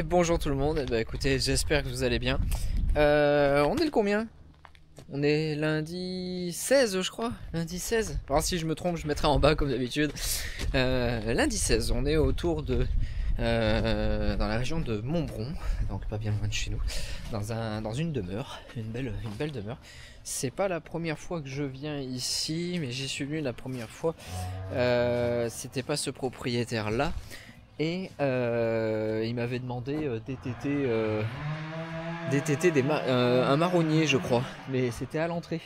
bonjour tout le monde. Écoutez, j'espère que vous allez bien. On est le combien? On est lundi 16, je crois. Lundi 16. Alors si je me trompe, je mettrai en bas comme d'habitude. Lundi 16, on est autour de... dans la région de Montbron, donc pas bien loin de chez nous, dans une demeure, une belle demeure. C'est pas la première fois que je viens ici, mais j'y suis venu la première fois. C'était pas ce propriétaire là, et il m'avait demandé un marronnier, je crois, mais c'était à l'entrée.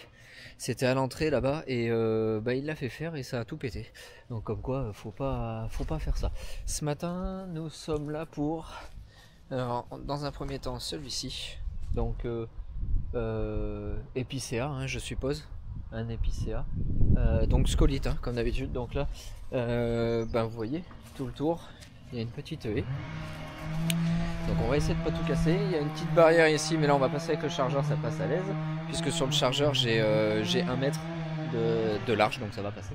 C'était à l'entrée là-bas et il l'a fait faire et ça a tout pété. Donc comme quoi, faut pas faire ça. Ce matin, nous sommes là pour, dans un premier temps, celui-ci. Donc épicéa, hein, je suppose, un épicéa. Donc scolite, hein, comme d'habitude. Donc là, vous voyez, tout le tour, il y a une petite haie. Donc on va essayer de pas tout casser. Il y a une petite barrière ici, mais là on va passer avec le chargeur, ça passe à l'aise. Puisque sur le chargeur j'ai 1 mètre de large, donc ça va passer.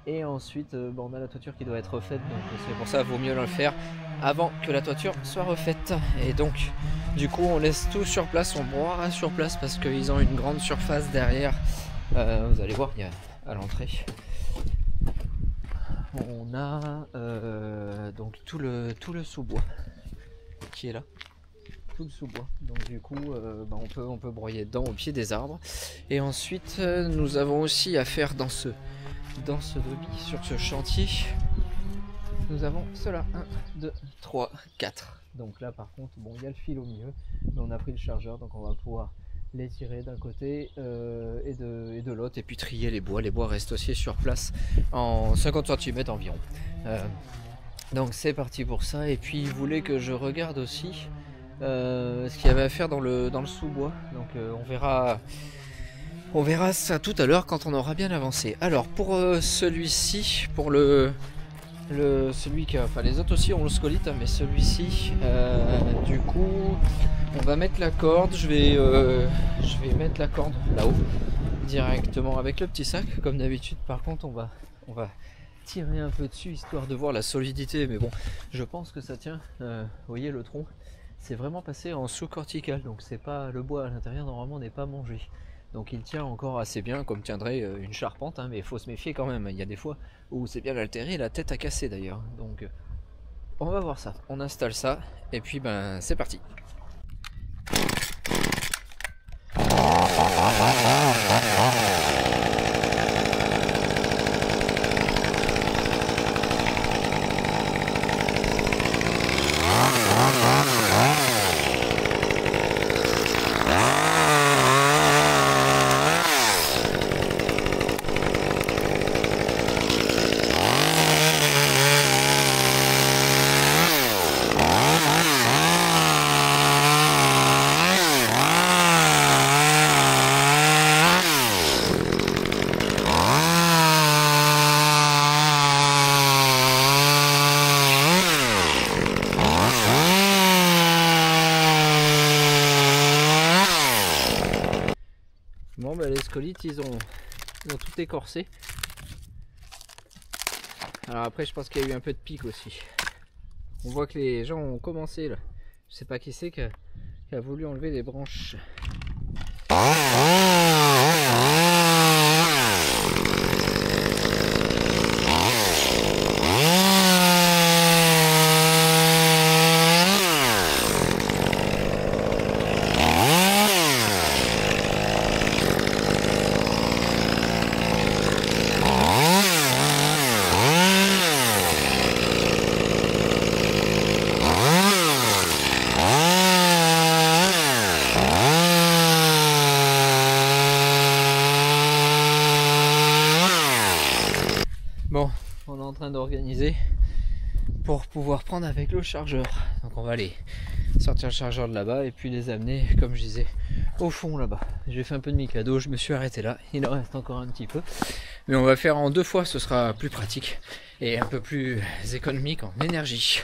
Et ensuite on a la toiture qui doit être refaite, donc c'est pour ça qu'il vaut mieux le faire avant que la toiture soit refaite. Et donc du coup on laisse tout sur place, on broiera sur place parce qu'ils ont une grande surface derrière. Vous allez voir, il y a à l'entrée. On a donc tout le sous-bois qui est là, tout le sous-bois. Donc du coup on peut broyer dedans au pied des arbres. Et ensuite nous avons aussi à faire dans ce devis, sur ce chantier, nous avons cela, 1, 2, 3, 4. Donc là par contre, bon, il y a le fil au milieu, mais on a pris le chargeur, donc on va pouvoir les tirer d'un côté et de l'autre, et puis trier les bois. Les bois restent aussi sur place en 50 cm environ. Donc c'est parti pour ça. Et puis il voulait que je regarde aussi ce qu'il y avait à faire dans le sous-bois. Donc on verra ça tout à l'heure quand on aura bien avancé. Alors pour celui-ci, pour celui qui, enfin les autres aussi ont le scolite, mais celui-ci, du coup, on va mettre la corde. Je vais mettre la corde là-haut directement avec le petit sac, comme d'habitude. Par contre, on va tirer un peu dessus histoire de voir la solidité, mais bon, je pense que ça tient. Vous voyez le tronc, c'est vraiment passé en sous-cortical, donc c'est pas, le bois à l'intérieur normalement n'est pas mangé. Donc il tient encore assez bien, comme tiendrait une charpente, hein, mais il faut se méfier quand même. Il y a des fois où c'est bien altéré, la tête a cassé d'ailleurs. Donc on va voir ça, on installe ça, et puis c'est parti. Bon les scolites ils ont tout écorcé. Alors après je pense qu'il y a eu un peu de pique aussi. On voit que les gens ont commencé là. Je sais pas qui c'est qui a voulu enlever les branches. Bon, on est en train d'organiser pour pouvoir prendre avec le chargeur. Donc on va aller sortir le chargeur de là-bas et puis les amener, comme je disais, au fond là-bas. J'ai fait un peu de mi-cadeau, je me suis arrêté là. Il en reste encore un petit peu. Mais on va faire en 2 fois, ce sera plus pratique et un peu plus économique en énergie.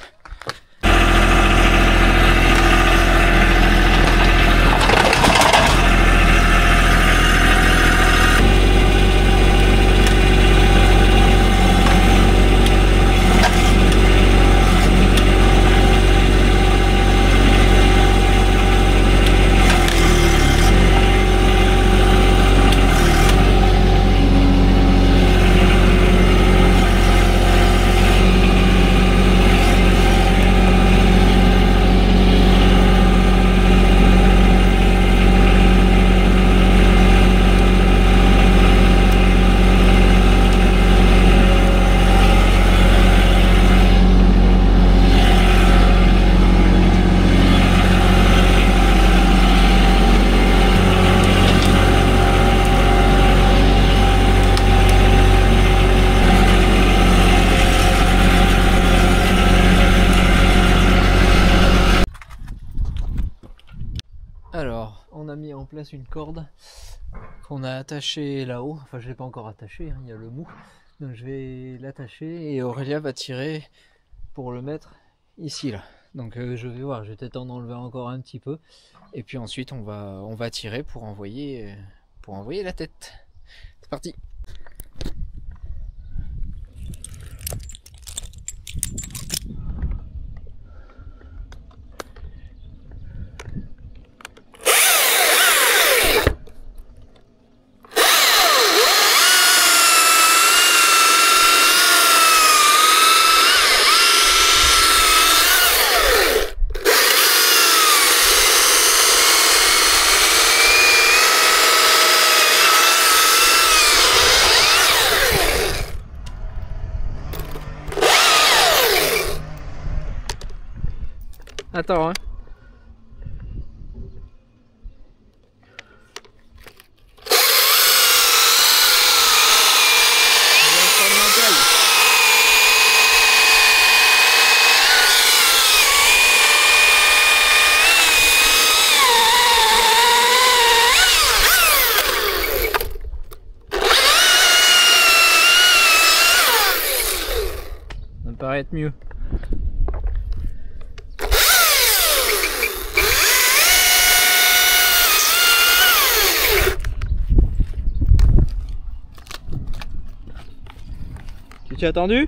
place une corde qu'on a attachée là-haut. Enfin, je l'ai pas encore attachée, hein, il y a le mou. Donc je vais l'attacher et Aurélia va tirer pour le mettre ici là. Donc je vais voir, je vais peut-être en enlever encore un petit peu. Et puis ensuite on va tirer pour envoyer la tête. C'est parti. Attends, hein. Ça me paraît être mieux. Tu as attendu?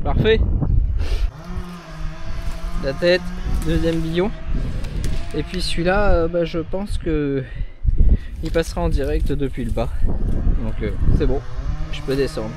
Parfait. La tête, deuxième billon. Et puis celui-là, je pense que il passera en direct depuis le bas. Donc c'est bon, je peux descendre.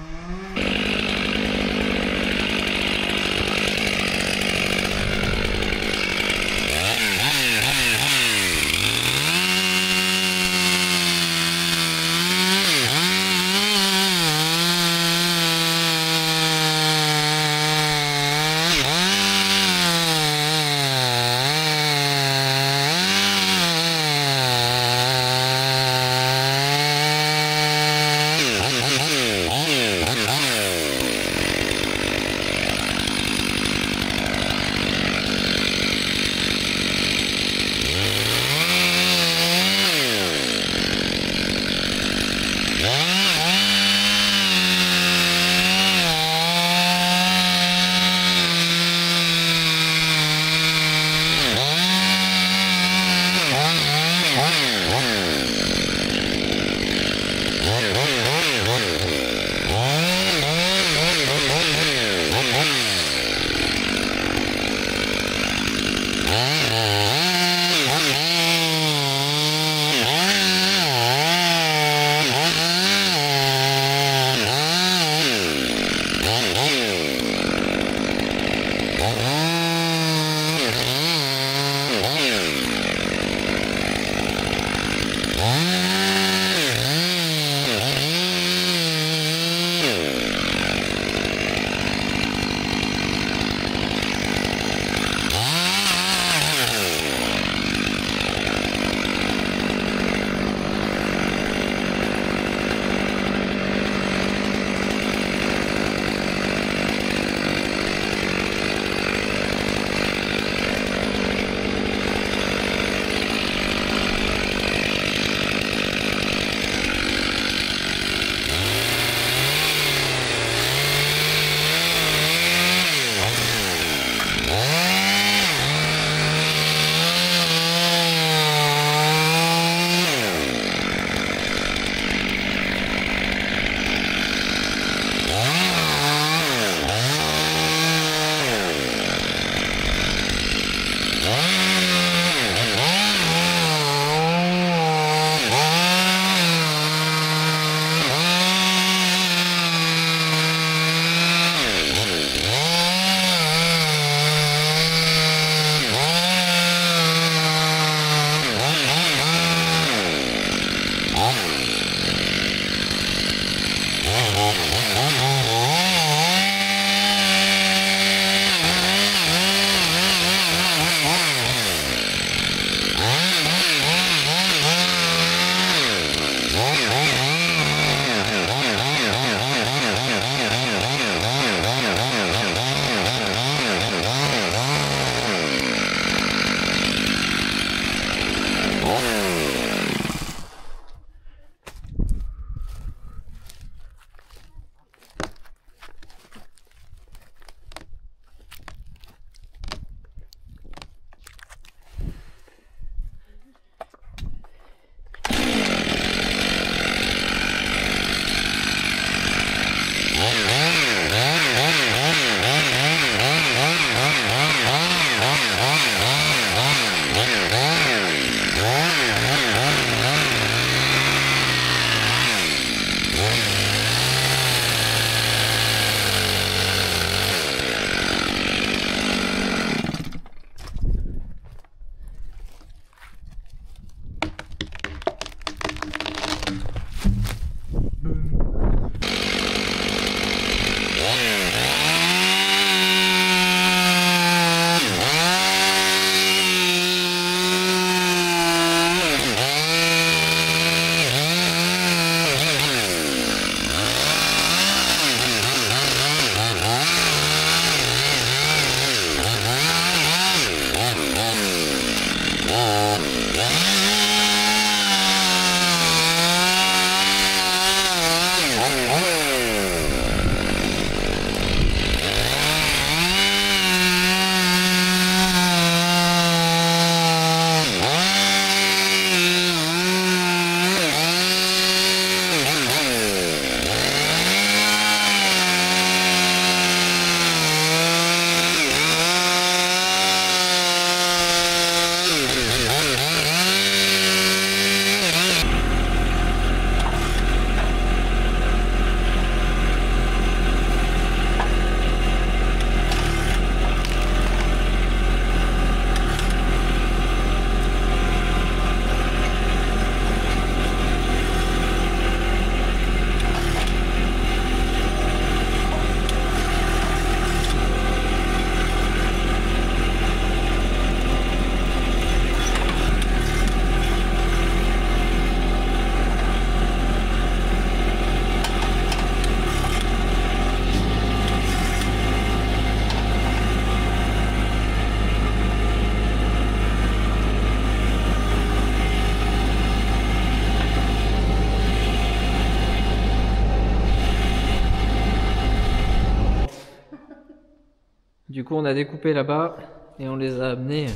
Du coup on a découpé là-bas et on les a amenés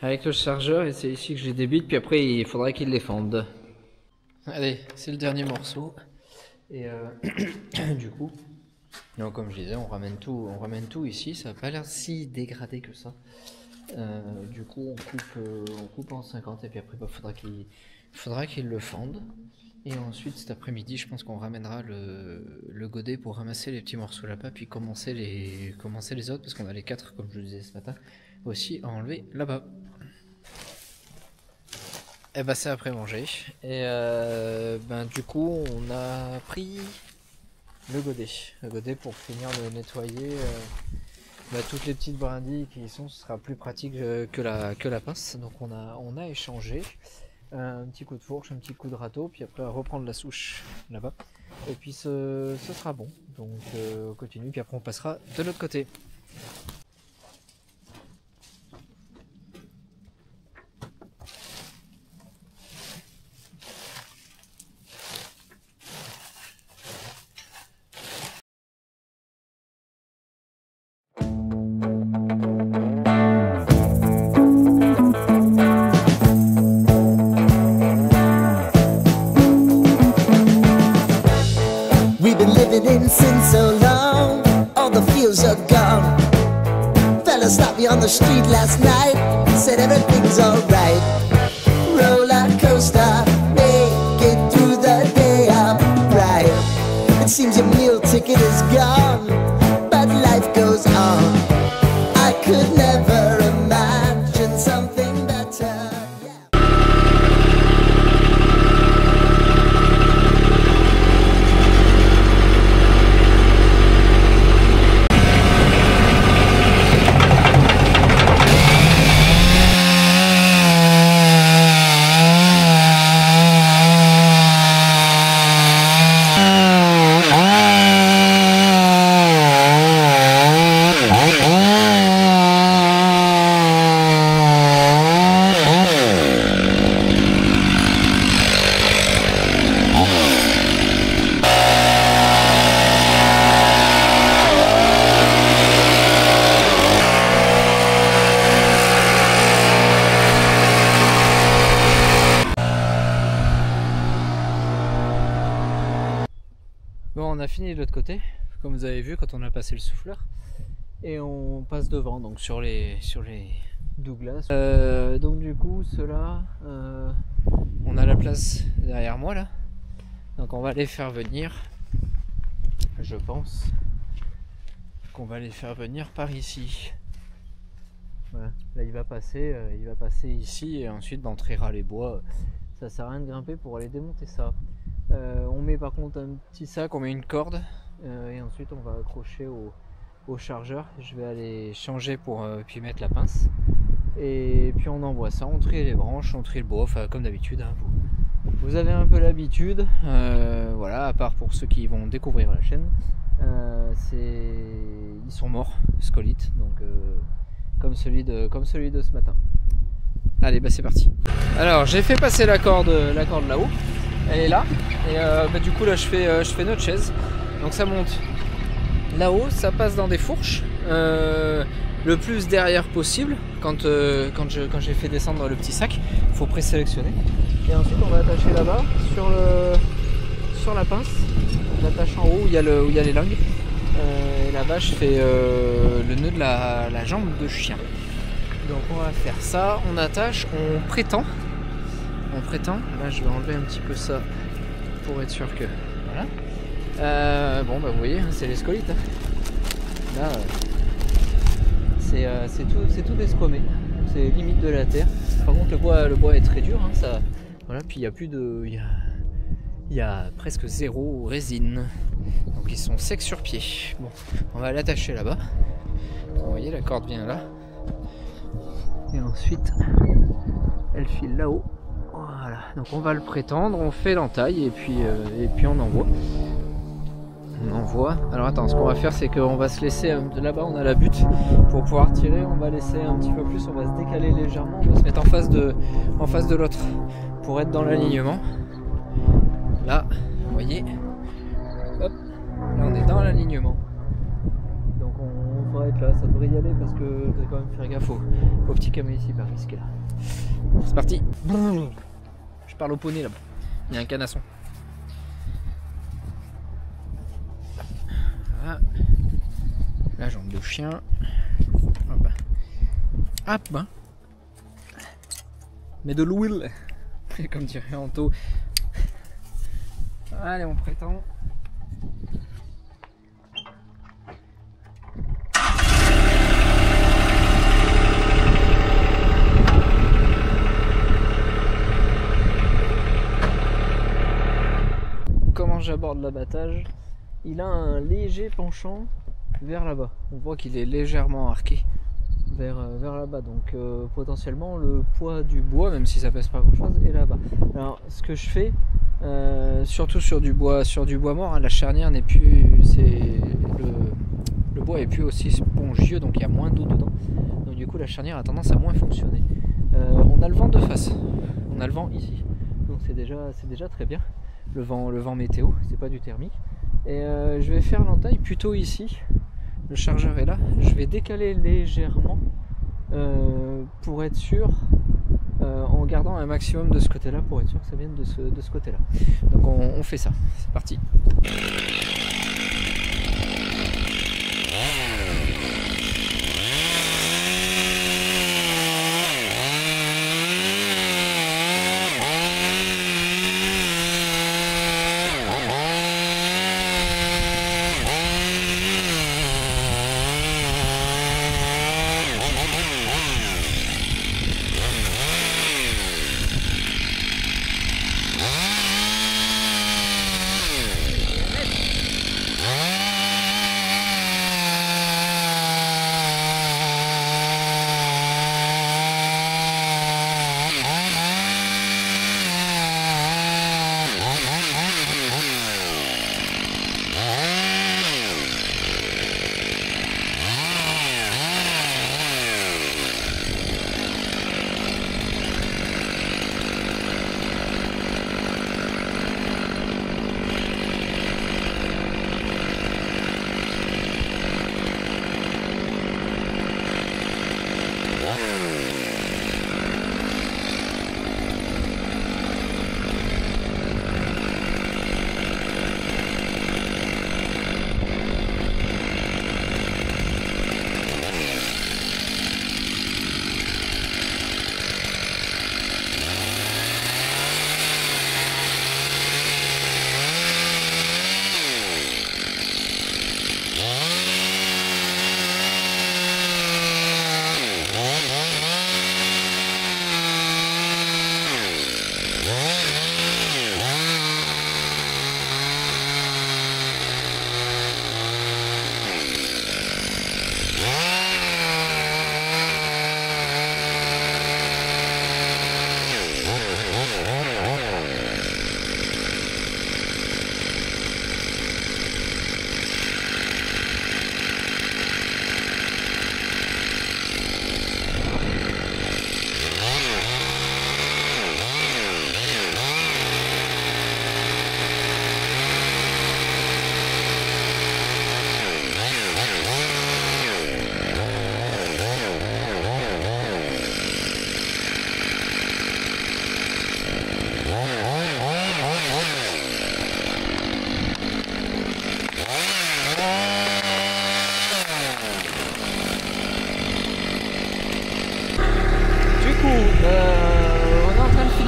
avec le chargeur et c'est ici que je les débite, puis après il faudra qu'ils les fendent. Allez, c'est le dernier morceau. Et du coup, donc, comme je disais, on ramène tout ici, ça n'a pas l'air si dégradé que ça. Du coup on coupe en 50 et puis après faudra qu'ils le fendent. Et ensuite cet après-midi je pense qu'on ramènera le godet pour ramasser les petits morceaux là-bas, puis commencer les autres, parce qu'on a les 4 comme je le disais ce matin aussi à enlever là-bas. Et bah c'est après manger. Et du coup on a pris le godet pour finir de nettoyer toutes les petites brindilles qui y sont. Ce sera plus pratique que la pince. Donc on a échangé. Un petit coup de fourche, un petit coup de râteau, puis après reprendre la souche là-bas. Et puis ce sera bon. Donc on continue, puis après on passera de l'autre côté. In sin so long, all the feels are gone. Fella stopped me on the street last night, said everything's alright. Roller coaster, make it through the day upright. It seems your meal ticket is gone, but life goes on. I could never imagine something better. Bon, on a fini de l'autre côté, comme vous avez vu quand on a passé le souffleur, et on passe devant, donc sur les Douglas. Donc du coup, ceux-là, on a la place derrière moi là, donc on va les faire venir. Je pense qu'on va les faire venir par ici. Voilà. Là il va passer ici et ensuite on triera les bois. Ça sert à rien de grimper pour aller démonter ça. On met par contre un petit sac, on met une corde et ensuite on va accrocher au chargeur. Je vais aller changer pour puis mettre la pince et puis on envoie ça, on trie les branches, on trie le bois, enfin comme d'habitude hein, vous avez un peu l'habitude, voilà, à part pour ceux qui vont découvrir la chaîne. Ils sont morts, scolites, donc comme celui de ce matin. Allez, bah c'est parti. Alors j'ai fait passer la corde là-haut elle est là. Et du coup là je fais notre chaise. Donc ça monte là-haut, ça passe dans des fourches. Le plus derrière possible. Quand j'ai fait descendre le petit sac, il faut présélectionner. Et ensuite on va attacher là-bas sur la pince. On attache en haut où il y a les langues. Et là-bas je fais le nœud de la jambe de chien. Donc on va faire ça, on attache, on prétend. Là je vais enlever un petit peu ça pour être sûr que... Voilà. Bon bah vous voyez, c'est les scolites. Là c'est tout desquamé. C'est limite de la terre. Par contre le bois est très dur. Hein, ça... Voilà, puis il n'y a plus de... Il y a presque zéro résine. Donc ils sont secs sur pied. Bon, on va l'attacher là-bas. Vous voyez, la corde vient là. Et ensuite, elle file là-haut. Voilà. Donc on va le prétendre, on fait l'entaille et puis on envoie. On envoie. Alors attends, ce qu'on va faire, c'est qu'on va se laisser là-bas, on a la butte pour pouvoir tirer. On va laisser un petit peu plus, on va se décaler légèrement, on va se mettre en face de l'autre pour être dans l'alignement. Là, vous voyez, hop, là on est dans l'alignement. Donc on devrait être là, ça devrait y aller parce que je dois quand même faire gaffe au petit camion ici par risque là. C'est parti. Je parle au poney là-bas. Il y a un canasson. Voilà. La jambe de chien. Hop. Hop. Mais de l'huile. Comme dirait Anto. Allez, on prétend. Comment j'aborde l'abattage? Il a un léger penchant vers là-bas. On voit qu'il est légèrement arqué vers là-bas. Donc potentiellement le poids du bois, même si ça pèse pas grand-chose, est là-bas. Alors ce que je fais, surtout sur du bois mort, hein, la charnière n'est plus, le bois est plus aussi spongieux, donc il y a moins d'eau dedans. Donc du coup la charnière a tendance à moins fonctionner. On a le vent de face, on a le vent ici, donc c'est déjà très bien. Le vent météo, c'est pas du thermique. Et je vais faire l'entaille plutôt ici. Le chargeur est là. Je vais décaler légèrement pour être sûr, en gardant un maximum de ce côté-là pour être sûr que ça vienne de ce côté-là. Donc on fait ça. C'est parti.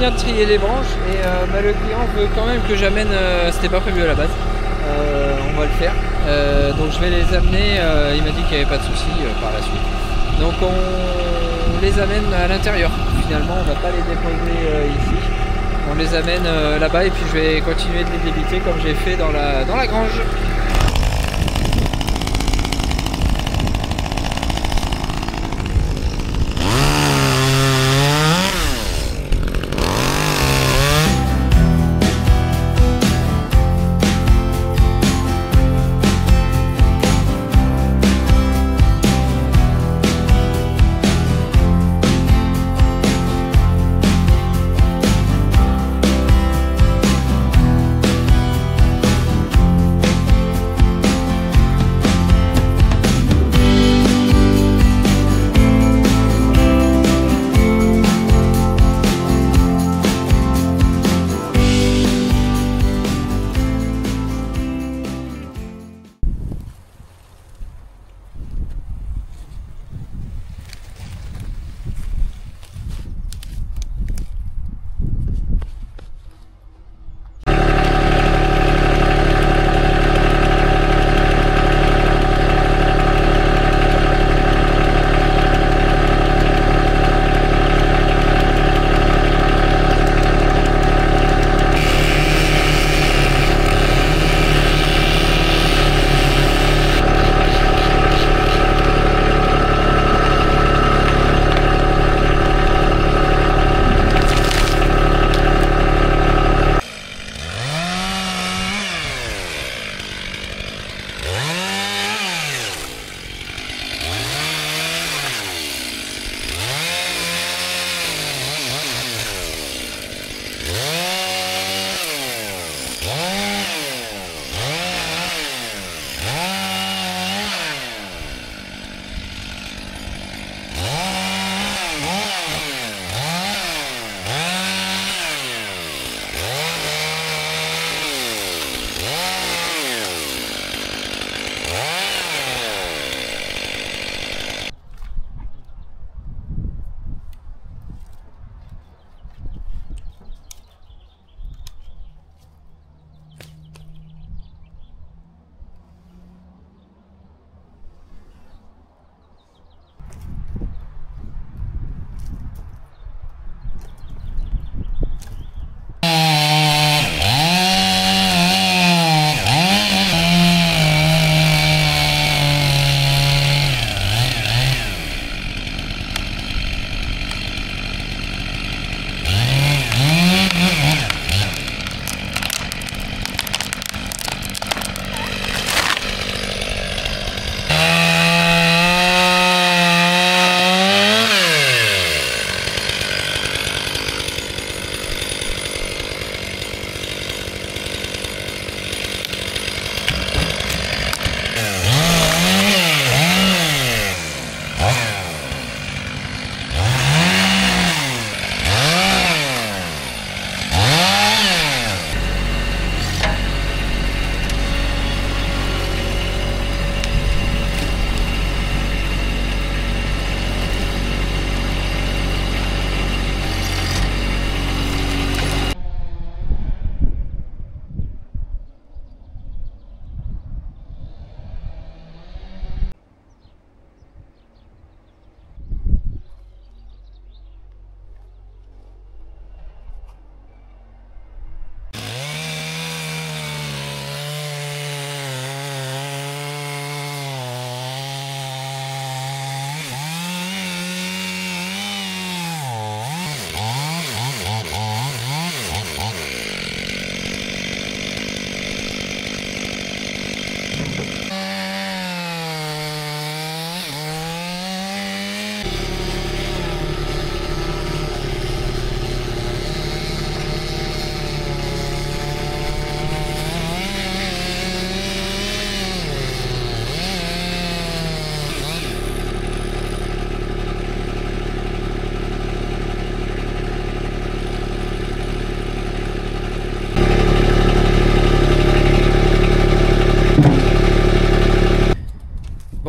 finir de trier les branches et bah, le client veut quand même que j'amène, c'était pas prévu à la base, on va le faire, donc je vais les amener, il m'a dit qu'il n'y avait pas de souci par la suite, donc on les amène à l'intérieur, finalement on va pas les déposer ici, on les amène là-bas et puis je vais continuer de les débiter comme j'ai fait dans la grange.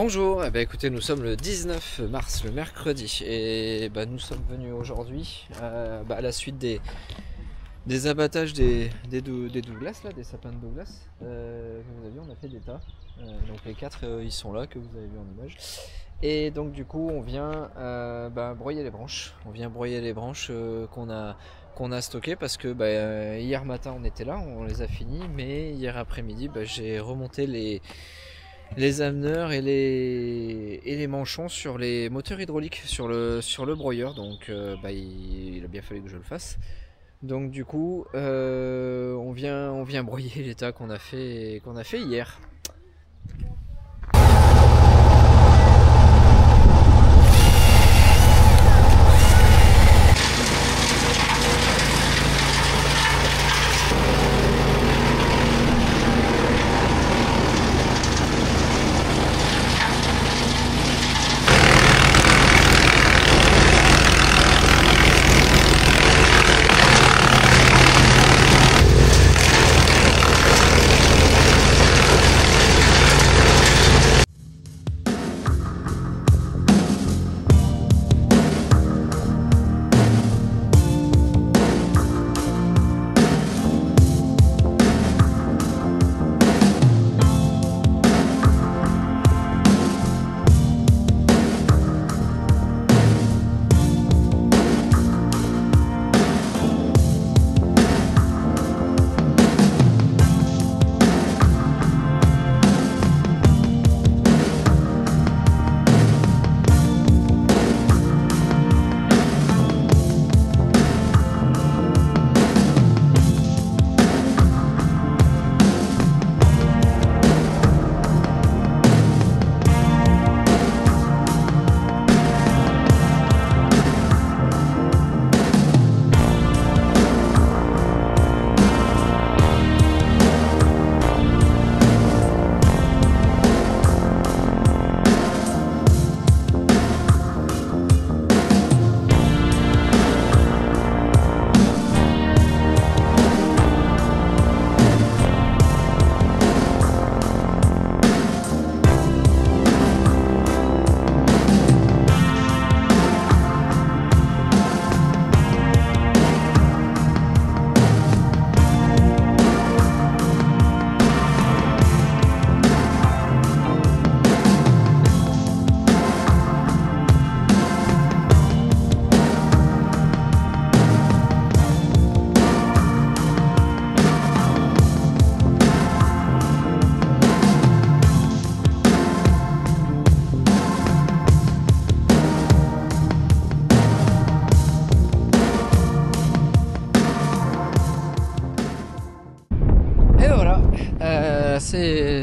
Bonjour, eh ben, écoutez, nous sommes le 19 mars, le mercredi, et bah, nous sommes venus aujourd'hui à la suite des abattages des Douglas, là, des sapins de Douglas. Vous avez vu, on a fait des tas, donc les 4 ils sont là, que vous avez vu en image. Et donc du coup on vient broyer les branches, qu'on a stockées, parce que hier matin on était là, on les a finis, mais hier après-midi j'ai remonté les ameneurs et les manchons sur les moteurs hydrauliques sur le broyeur, donc il a bien fallu que je le fasse. Donc du coup on vient broyer les tas qu'on a fait hier.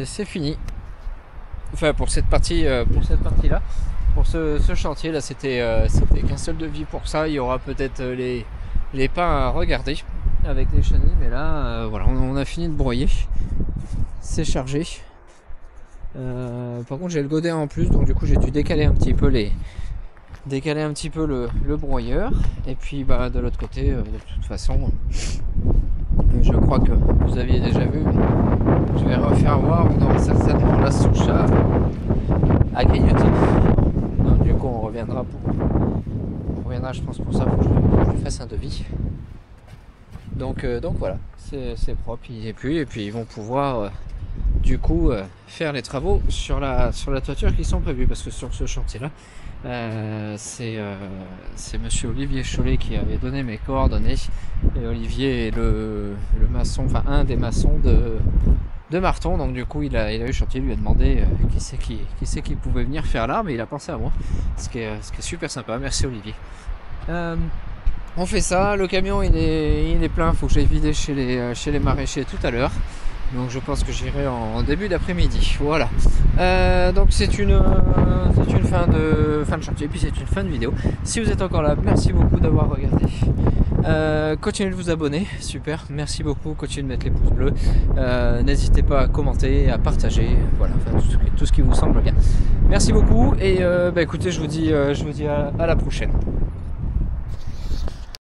C'est fini. Enfin pour cette partie là, pour ce chantier là, c'était qu'un seul devis pour ça. Il y aura peut-être les pins à regarder avec les chenilles, mais là voilà, on a fini de broyer. C'est chargé. Par contre j'ai le godet en plus, donc du coup j'ai dû décaler un petit peu le broyeur. Et puis de l'autre côté, de toute façon, je crois que vous aviez déjà vu, je vais refaire voir, on aura certainement la souche à grignoter. Donc du coup on reviendra je pense pour ça, faut que je lui fasse un devis. Donc voilà, c'est propre, et puis ils vont pouvoir du coup faire les travaux sur la toiture qui sont prévus, parce que sur ce chantier là c'est monsieur Olivier Chollet qui avait donné mes coordonnées, et Olivier est le maçon, enfin un des maçons de Marton, donc du coup il a eu le chantier, lui a demandé qui c'est qui pouvait venir faire l'arbre, et il a pensé à moi, ce qui est super sympa. Merci Olivier. On fait ça, le camion il est plein, faut que j'aille vider chez les maraîchers tout à l'heure. Donc je pense que j'irai en début d'après-midi. Voilà. Donc c'est une fin de chantier, puis c'est une fin de vidéo. Si vous êtes encore là, merci beaucoup d'avoir regardé. Continuez de vous abonner, super, merci beaucoup. Continuez de mettre les pouces bleus. N'hésitez pas à commenter, à partager. Voilà, enfin, tout ce qui vous semble bien. Merci beaucoup, et écoutez, je vous dis à la prochaine.